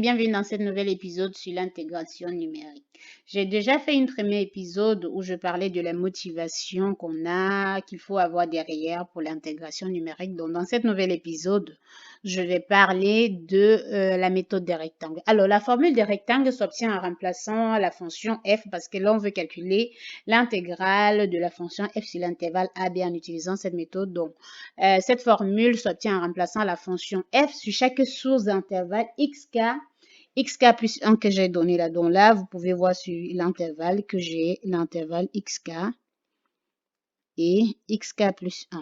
Bienvenue dans ce nouvel épisode sur l'intégration numérique. J'ai déjà fait un premier épisode où je parlais de la motivation qu'il faut avoir derrière pour l'intégration numérique. Donc, dans ce nouvel épisode, je vais parler de la méthode des rectangles. Alors, la formule des rectangles s'obtient en remplaçant la fonction f parce que là, on veut calculer l'intégrale de la fonction f sur l'intervalle AB en utilisant cette méthode. Donc, cette formule s'obtient en remplaçant la fonction f sur chaque sous-intervalle xk plus 1 que j'ai donné là. Donc là, vous pouvez voir sur l'intervalle que j'ai l'intervalle xk et xk plus 1.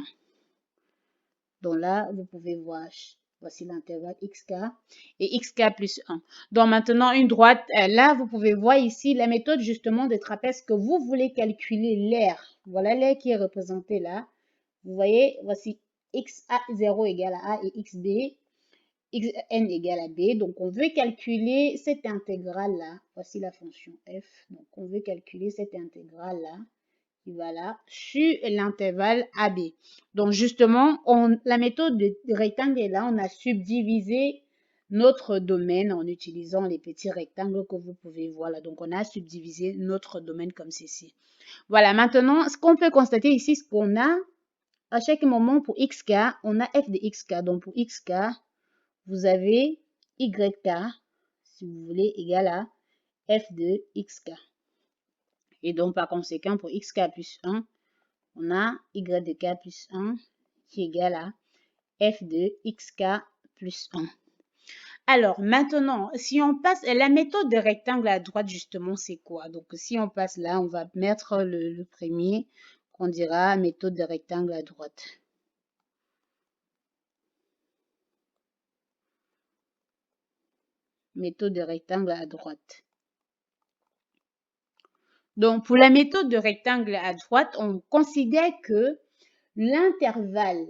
Donc là, vous pouvez voir, voici l'intervalle xk et xk plus 1. Donc maintenant, une droite, là, vous pouvez voir ici la méthode justement de trapèze que vous voulez calculer l'aire. Voilà l'aire qui est représentée là. Vous voyez, voici xa0 égale à a et xb n égale à b. Donc, on veut calculer cette intégrale-là. Voici la fonction f. Donc, on veut calculer cette intégrale-là qui va là sur l'intervalle AB. Donc, justement, la méthode de rectangle est là. On a subdivisé notre domaine en utilisant les petits rectangles que vous pouvez voir là. Donc, on a subdivisé notre domaine comme ceci. Voilà, maintenant, ce qu'on peut constater ici, c'est qu'on a à chaque moment pour xk, on a f de xk. Donc, pour xk, vous avez yk, si vous voulez, égal à f de xk. Et donc, par conséquent, pour xk plus 1, on a y de k plus 1 qui est égal à f de xk plus 1. Alors, maintenant, si on passe, la méthode de rectangle à droite, justement, c'est quoi? Donc, si on passe là, on va mettre le premier qu'on dira méthode de rectangle à droite. Méthode de rectangle à droite. Donc, pour la méthode de rectangle à droite, on considère que l'intervalle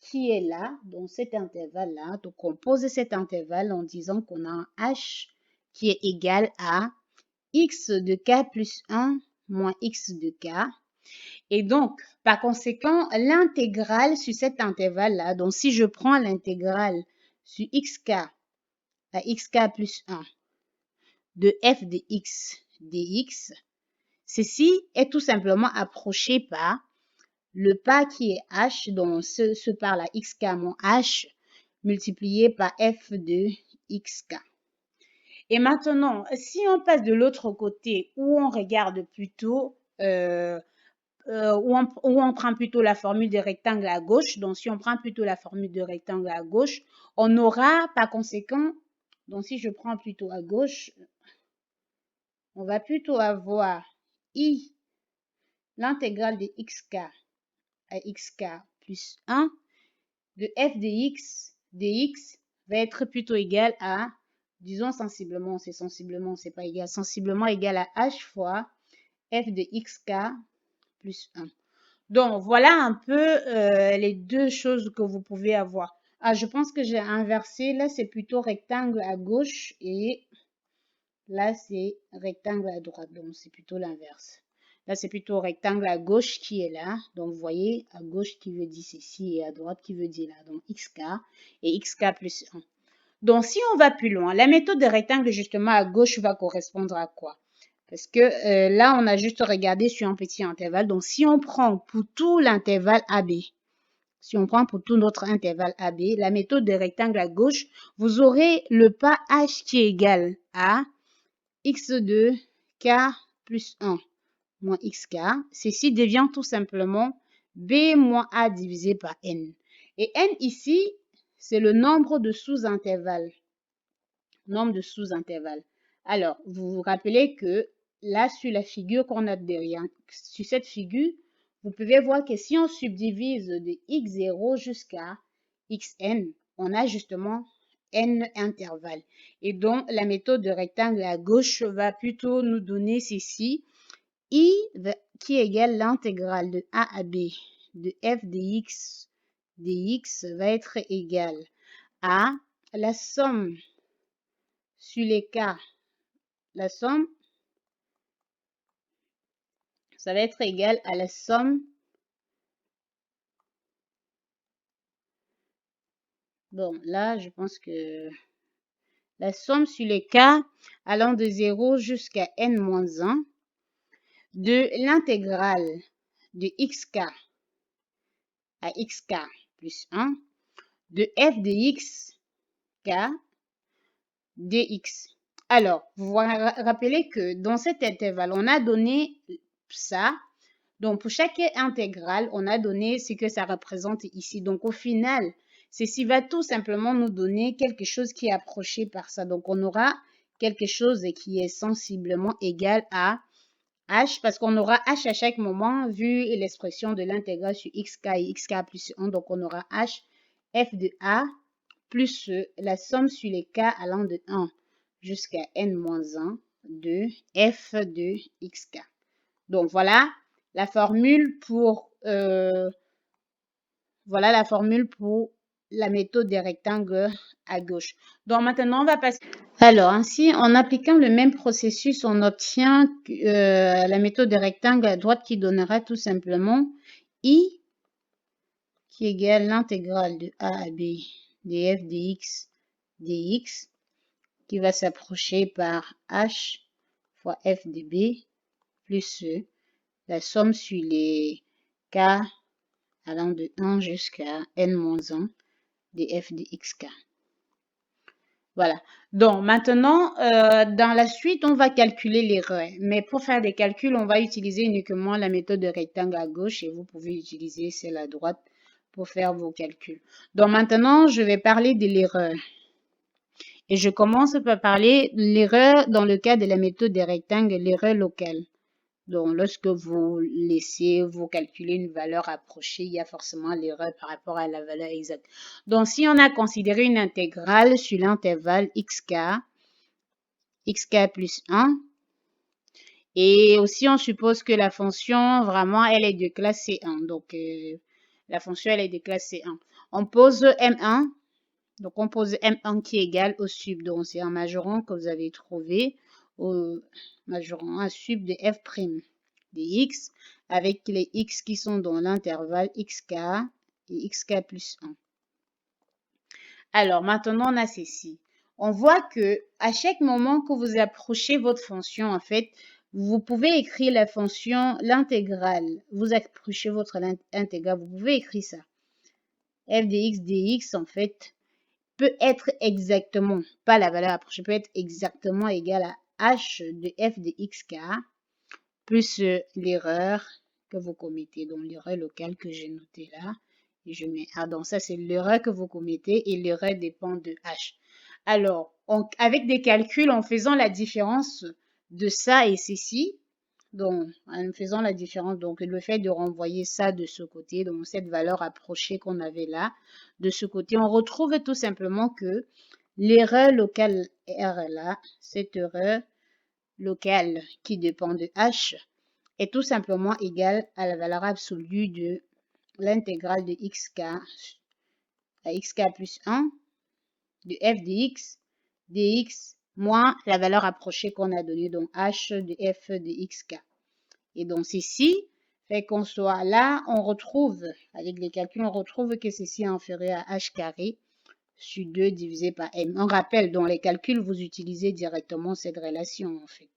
qui est là, donc cet intervalle-là, donc on pose cet intervalle en disant qu'on a un h qui est égal à x de k plus 1 moins x de k. Et donc, par conséquent, l'intégrale sur cet intervalle-là, donc si je prends l'intégrale sur xk à xk plus 1 de f de x dx, ceci est tout simplement approché par le pas qui est h, donc ce par là, xk moins h, multiplié par f de xk. Et maintenant, si on passe de l'autre côté, où on regarde plutôt, où on prend plutôt la formule de rectangle à gauche, donc si on prend plutôt la formule de rectangle à gauche, on aura par conséquent, donc si je prends plutôt à gauche, on va plutôt avoir i, l'intégrale de xk à xk plus 1 de f de x dx va être plutôt égal à, disons sensiblement, c'est pas égal, sensiblement égal à h fois f de xk plus 1. Donc, voilà un peu les deux choses que vous pouvez avoir. Ah, je pense que j'ai inversé. Là, c'est plutôt rectangle à gauche et là, c'est rectangle à droite. Donc, c'est plutôt l'inverse. Là, c'est plutôt rectangle à gauche qui est là. Donc, vous voyez, à gauche qui veut dire ceci et à droite qui veut dire là. Donc, xk et xk plus 1. Donc, si on va plus loin, la méthode de rectangle, justement, à gauche va correspondre à quoi? Parce que là, on a juste regardé sur un petit intervalle. Donc, si on prend pour tout l'intervalle AB, si on prend pour tout notre intervalle AB, la méthode de rectangle à gauche, vous aurez le pas h qui est égal à x de k plus 1 moins xk. Ceci devient tout simplement b moins a divisé par n. Et n ici, c'est le nombre de sous-intervalles. Nombre de sous-intervalles. Alors, vous vous rappelez que là, sur la figure qu'on a derrière, sur cette figure, vous pouvez voir que si on subdivise de x0 jusqu'à xn, on a justement n intervalles. Et donc, la méthode de rectangle à gauche va plutôt nous donner ceci. I qui égale l'intégrale de a à b de f de x dx va être égal à la somme sur les cas, la somme, ça va être égal à la somme. Bon, là, je pense que la somme sur les k allant de 0 jusqu'à n-1 de l'intégrale de xk à xk plus 1 de f de xk dx. Alors, vous vous rappelez que dans cet intervalle, on a donné ça. Donc, pour chaque intégrale, on a donné ce que ça représente ici. Donc, au final, ceci va tout simplement nous donner quelque chose qui est approché par ça. Donc, on aura quelque chose qui est sensiblement égal à h, parce qu'on aura h à chaque moment, vu l'expression de l'intégrale sur xk et xk plus 1. Donc, on aura h f de a plus la somme sur les k allant de 1 jusqu'à n-1 de f de xk. Donc, voilà la formule pour la méthode des rectangles à gauche. Donc maintenant, on va passer. Alors, ainsi, en appliquant le même processus, on obtient la méthode des rectangles à droite qui donnera tout simplement I qui égale l'intégrale de A à B df dx dx qui va s'approcher par H fois f de B plus la somme sur les k allant de 1 jusqu'à n-1 de f de xk. Voilà. Donc, maintenant, dans la suite, on va calculer l'erreur. Mais pour faire des calculs, on va utiliser uniquement la méthode de rectangle à gauche et vous pouvez utiliser celle à droite pour faire vos calculs. Donc, maintenant, je vais parler de l'erreur. Et je commence par parler de l'erreur dans le cas de la méthode des rectangles, l'erreur locale. Donc, lorsque vous laissez vous calculer une valeur approchée, il y a forcément l'erreur par rapport à la valeur exacte. Donc, si on a considéré une intégrale sur l'intervalle xk plus 1, et aussi on suppose que la fonction, vraiment, elle est de classe C1. Donc, la fonction, elle est de classe C1. On pose M1, donc on pose M1 qui est égal au sub. Donc, c'est un majorant que vous avez trouvé au majorant un sub de f' de x avec les x qui sont dans l'intervalle xk et xk plus 1. Alors, maintenant, on a ceci. On voit que à chaque moment que vous approchez votre fonction, en fait, vous pouvez écrire la fonction, l'intégrale. Vous approchez votre intégrale, vous pouvez écrire ça. f de x dx, en fait, peut être exactement, pas la valeur approchée, peut être exactement égal à h de f de xk plus l'erreur que vous commettez, donc l'erreur locale que j'ai notée là. Et je mets A, donc ça c'est l'erreur que vous commettez et l'erreur dépend de H. Alors, avec des calculs, en faisant la différence de ça et ceci, donc en faisant la différence, donc le fait de renvoyer ça de ce côté, donc cette valeur approchée qu'on avait là, de ce côté, on retrouve tout simplement que l'erreur locale R là, cette erreur locale qui dépend de H, est tout simplement égale à la valeur absolue de l'intégrale de xk à xk plus 1 de f de x dx moins la valeur approchée qu'on a donnée, donc h de f de xk. Et donc ceci fait qu'on soit là, on retrouve, avec les calculs, on retrouve que ceci est inférieur à h carré sur 2 divisé par m. On rappelle, dans les calculs, vous utilisez directement cette relation en fait.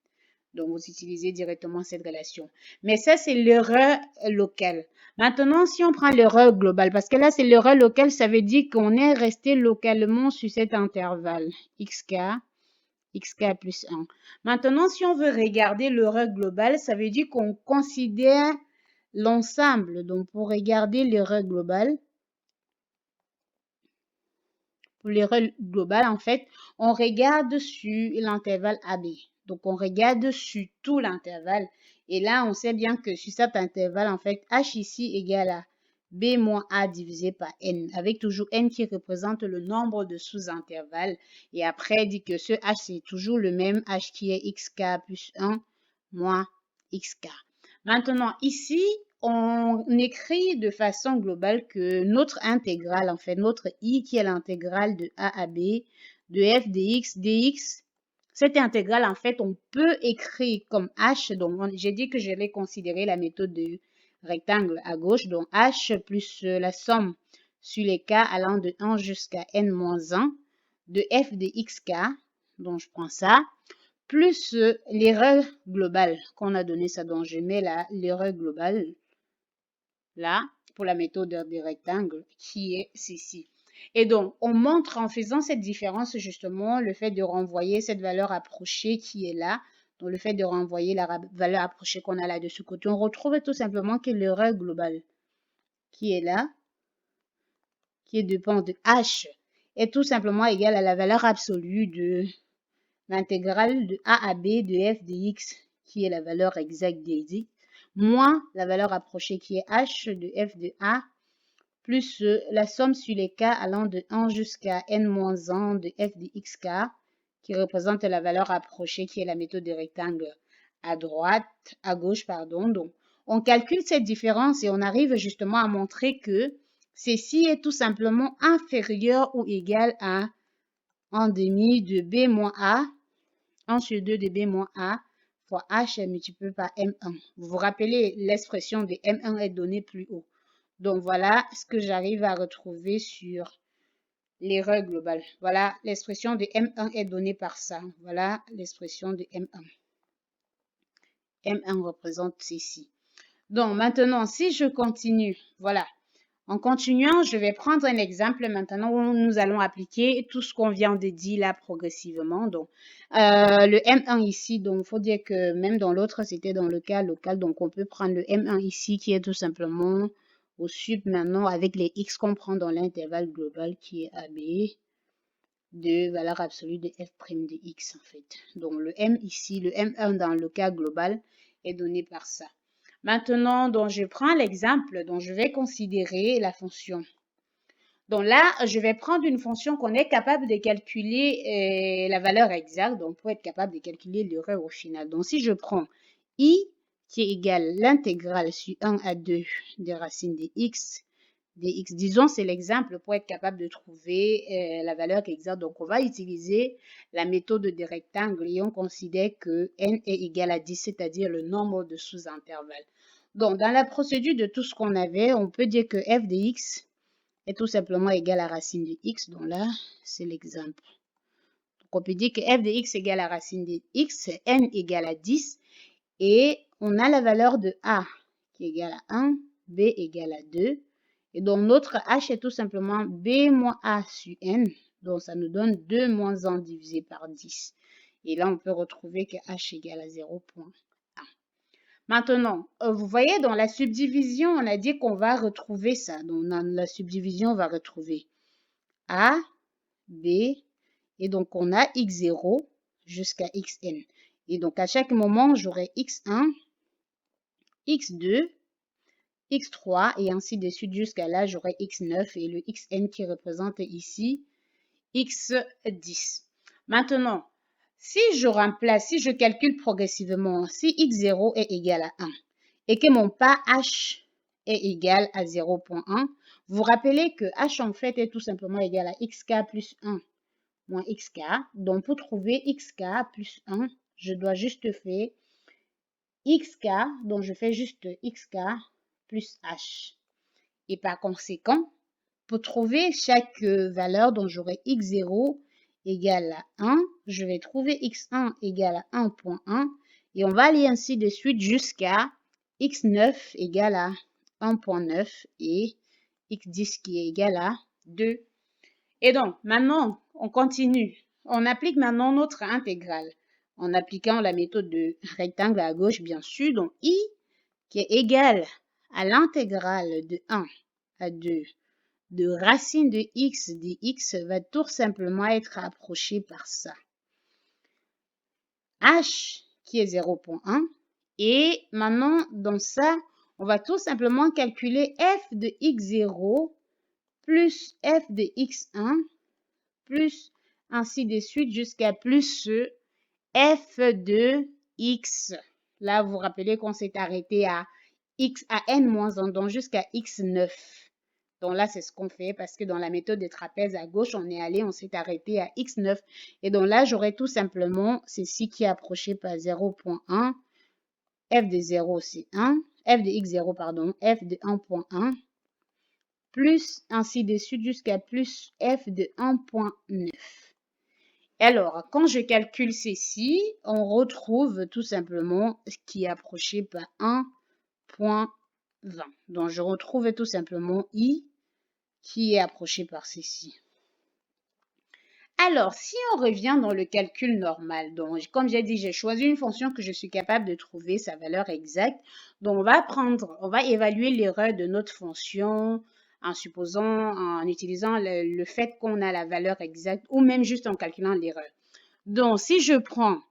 Donc, vous utilisez directement cette relation. Mais ça, c'est l'erreur locale. Maintenant, si on prend l'erreur globale, parce que là, c'est l'erreur locale, ça veut dire qu'on est resté localement sur cet intervalle xk plus 1. Maintenant, si on veut regarder l'erreur globale, ça veut dire qu'on considère l'ensemble. Donc, pour regarder l'erreur globale, en fait, on regarde sur l'intervalle AB. Donc, on regarde sur tout l'intervalle. Et là, on sait bien que sur cet intervalle, en fait, H ici égale à B moins A divisé par N, avec toujours N qui représente le nombre de sous-intervalles. Et après, dit que ce H, c'est toujours le même H qui est XK plus 1 moins XK. Maintenant, ici, on écrit de façon globale que notre intégrale, en fait, notre I qui est l'intégrale de A à B, de f de x dx, cette intégrale, en fait, on peut écrire comme h. Donc, j'ai dit que j'allais considérer la méthode de rectangle à gauche. Donc, h plus la somme sur les k allant de 1 jusqu'à n-1 de f de xk donc je prends ça, plus l'erreur globale qu'on a donné ça, donc je mets l'erreur globale là pour la méthode des rectangles qui est ceci. Et donc, on montre en faisant cette différence justement le fait de renvoyer cette valeur approchée qui est là. Donc, le fait de renvoyer la valeur approchée qu'on a là de ce côté, on retrouve tout simplement que l'erreur globale qui est là, qui dépend de h, est tout simplement égale à la valeur absolue de l'intégrale de a à b de f de x, qui est la valeur exacte de x, moins la valeur approchée qui est h de f de a, plus la somme sur les cas allant de 1 jusqu'à n-1 de f de xk, qui représente la valeur approchée, qui est la méthode des rectangles à gauche, pardon. Donc, on calcule cette différence et on arrive justement à montrer que ceci est tout simplement inférieur ou égal à 1 demi de b moins a, 1 sur 2 de b moins a, fois h multiplié par m1. Vous vous rappelez, l'expression de m1 est donnée plus haut. Donc, voilà ce que j'arrive à retrouver sur l'erreur globale. Voilà, l'expression de M1 est donnée par ça. Voilà l'expression de M1. M1 représente ceci. Donc, maintenant, si je continue, voilà. En continuant, je vais prendre un exemple maintenant où nous allons appliquer tout ce qu'on vient de dire là progressivement. Donc, le M1 ici, donc il faut dire que même dans l'autre, c'était dans le cas local. Donc, on peut prendre le M1 ici qui est tout simplement au sub maintenant avec les X qu'on prend dans l'intervalle global qui est AB de valeur absolue de F' de X en fait. Donc, le M ici, le M1 dans le cas global est donné par ça. Maintenant, donc, je prends l'exemple dont je vais considérer la fonction. Donc là, je vais prendre une fonction qu'on est capable de calculer la valeur exacte, donc pour être capable de calculer l'erreur au final. Donc si je prends I qui est égal l'intégrale sur 1 à 2 des racines de x, disons c'est l'exemple pour être capable de trouver la valeur exacte. Donc on va utiliser la méthode des rectangles et on considère que n est égal à 10, c'est-à-dire le nombre de sous-intervalles. Donc dans la procédure de tout ce qu'on avait, on peut dire que f de x est tout simplement égal à racine de x. Donc là, c'est l'exemple. Donc on peut dire que f de x égale à racine de x, n égale à 10. Et on a la valeur de a qui est égale à 1, b égale à 2. Et donc notre h est tout simplement b moins a sur n. Donc ça nous donne 2 moins 1 divisé par 10. Et là, on peut retrouver que h égale à 0,1. Maintenant, vous voyez, dans la subdivision, on a dit qu'on va retrouver ça. Donc, dans la subdivision, on va retrouver A, B, et donc on a x0 jusqu'à xn. Et donc, à chaque moment, j'aurai x1, x2, x3, et ainsi de suite jusqu'à là, j'aurai x9 et le xn qui représente ici x10. Maintenant, si je calcule progressivement, si x0 est égal à 1 et que mon pas h est égal à 0,1, vous vous rappelez que h en fait est tout simplement égal à xk plus 1 moins xk. Donc pour trouver xk plus 1, je dois juste faire xk, donc je fais juste xk plus h. Et par conséquent, pour trouver chaque valeur dont j'aurai x0 égale à 1, je vais trouver x1 égale à 1,1 et on va aller ainsi de suite jusqu'à x9 égale à 1,9 et x10 qui est égal à 2. Et donc, maintenant, on continue. On applique maintenant notre intégrale en appliquant la méthode de rectangle à gauche, bien sûr. Donc, i qui est égal à l'intégrale de 1 à 2 de racine de x dx va tout simplement être approché par ça. H qui est 0,1. Et maintenant, dans ça, on va tout simplement calculer f de x0 plus f de x1 plus ainsi de suite jusqu'à plus f de x. Là, vous vous rappelez qu'on s'est arrêté à x à n-1, donc jusqu'à x9. Donc là, c'est ce qu'on fait parce que dans la méthode des trapèzes à gauche, on s'est arrêté à x9. Et donc là, j'aurai tout simplement ceci qui est approché par 0,1. F de 0, c'est 1. F de x0, pardon, f de 1,1. Plus ainsi de suite jusqu'à plus f de 1,9. Alors, quand je calcule ceci, on retrouve tout simplement ce qui est approché par 1,20. Donc, je retrouve tout simplement I qui est approché par ceci. Alors, si on revient dans le calcul normal, donc comme j'ai dit, j'ai choisi une fonction que je suis capable de trouver sa valeur exacte. Donc, on va évaluer l'erreur de notre fonction en utilisant le fait qu'on a la valeur exacte ou même juste en calculant l'erreur. Donc, si je prends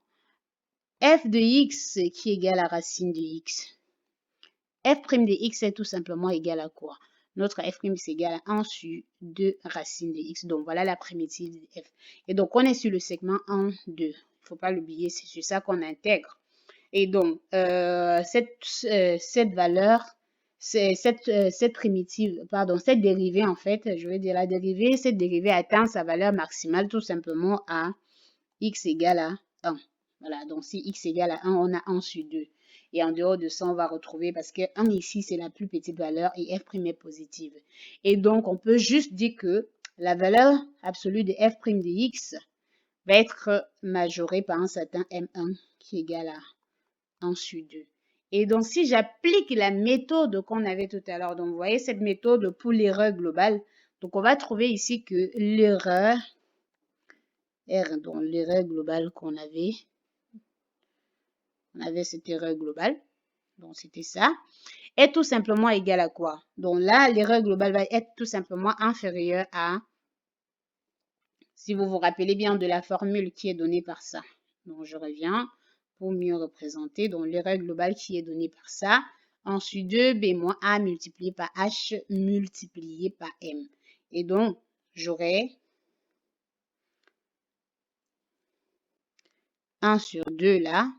f de x qui est égal à racine de x, f' de x est tout simplement égal à quoi? Notre f' c'est égal à 1 sur 2 racine de x. Donc, voilà la primitive de f. Et donc, on est sur le segment 1, 2. Il ne faut pas l'oublier, c'est sur ça qu'on intègre. Et donc, cette valeur, cette primitive, pardon, cette dérivée, en fait, je vais dire la dérivée, cette dérivée atteint sa valeur maximale tout simplement à x égale à 1. Voilà, donc si x égale à 1, on a 1 sur 2. Et en dehors de ça, on va retrouver, parce que 1 ici, c'est la plus petite valeur et f' est positive. Et donc, on peut juste dire que la valeur absolue de f' de x va être majorée par un certain m1 qui est égal à 1 sur 2. Et donc, si j'applique la méthode qu'on avait tout à l'heure, donc vous voyez cette méthode pour l'erreur globale, donc on va trouver ici que l'erreur R, donc l'erreur globale qu'on avait, on avait cette erreur globale, donc c'était ça, est tout simplement égal à quoi? Donc là, l'erreur globale va être tout simplement inférieure à, si vous vous rappelez bien de la formule qui est donnée par ça. Donc je reviens pour mieux représenter, donc l'erreur globale qui est donnée par ça, ensuite 2b moins a multiplié par h multiplié par m. Et donc, j'aurai 1 sur 2 là,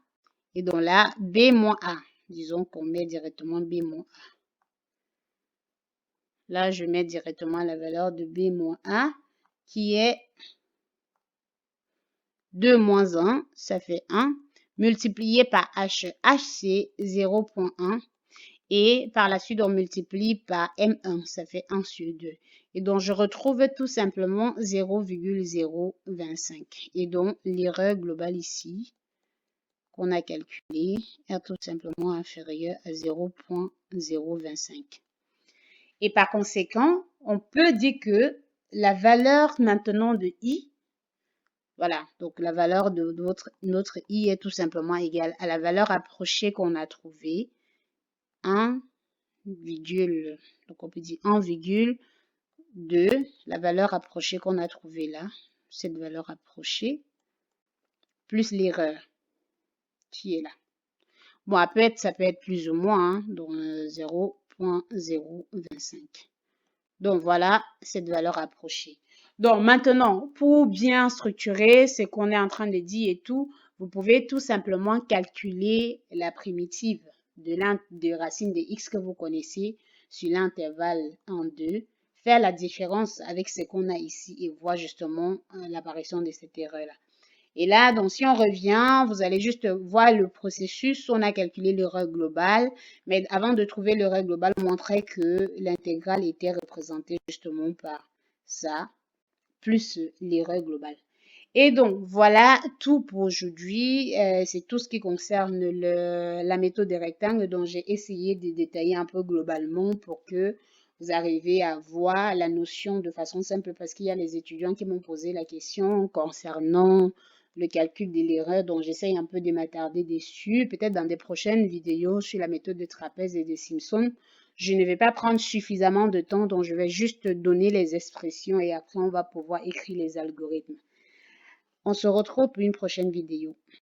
et donc là, b moins a. Disons qu'on met directement b moins a. Là, je mets directement la valeur de b moins a, qui est 2 moins 1, ça fait 1, multiplié par h. H, c'est 0,1. Et par la suite, on multiplie par m1, ça fait 1 sur 2. Et donc, je retrouve tout simplement 0,025. Et donc, l'erreur globale ici, qu'on a calculée, est tout simplement inférieure à 0,025. Et par conséquent, on peut dire que la valeur maintenant de i, voilà, donc la valeur de notre i est tout simplement égale à la valeur approchée qu'on a trouvée, 1, donc on peut dire 1,2, la valeur approchée qu'on a trouvée là, cette valeur approchée, plus l'erreur qui est là. Bon, ça peut être plus ou moins, hein, donc 0,025. Donc voilà cette valeur approchée. Donc maintenant, pour bien structurer ce qu'on est en train de dire et tout, vous pouvez tout simplement calculer la primitive de racine de x que vous connaissez sur l'intervalle en 2, faire la différence avec ce qu'on a ici et voir justement l'apparition de cette erreur-là. Et là, donc, si on revient, vous allez juste voir le processus. On a calculé l'erreur globale, mais avant de trouver l'erreur globale, on montrait que l'intégrale était représentée justement par ça, plus l'erreur globale. Et donc, voilà tout pour aujourd'hui. C'est tout ce qui concerne la méthode des rectangles dont j'ai essayé de détailler un peu globalement pour que vous arriviez à voir la notion de façon simple parce qu'il y a les étudiants qui m'ont posé la question concernant le calcul de l'erreur, donc j'essaye un peu de m'attarder dessus. Peut-être dans des prochaines vidéos sur la méthode de trapèze et de Simpson, je ne vais pas prendre suffisamment de temps, donc je vais juste donner les expressions et après on va pouvoir écrire les algorithmes. On se retrouve pour une prochaine vidéo.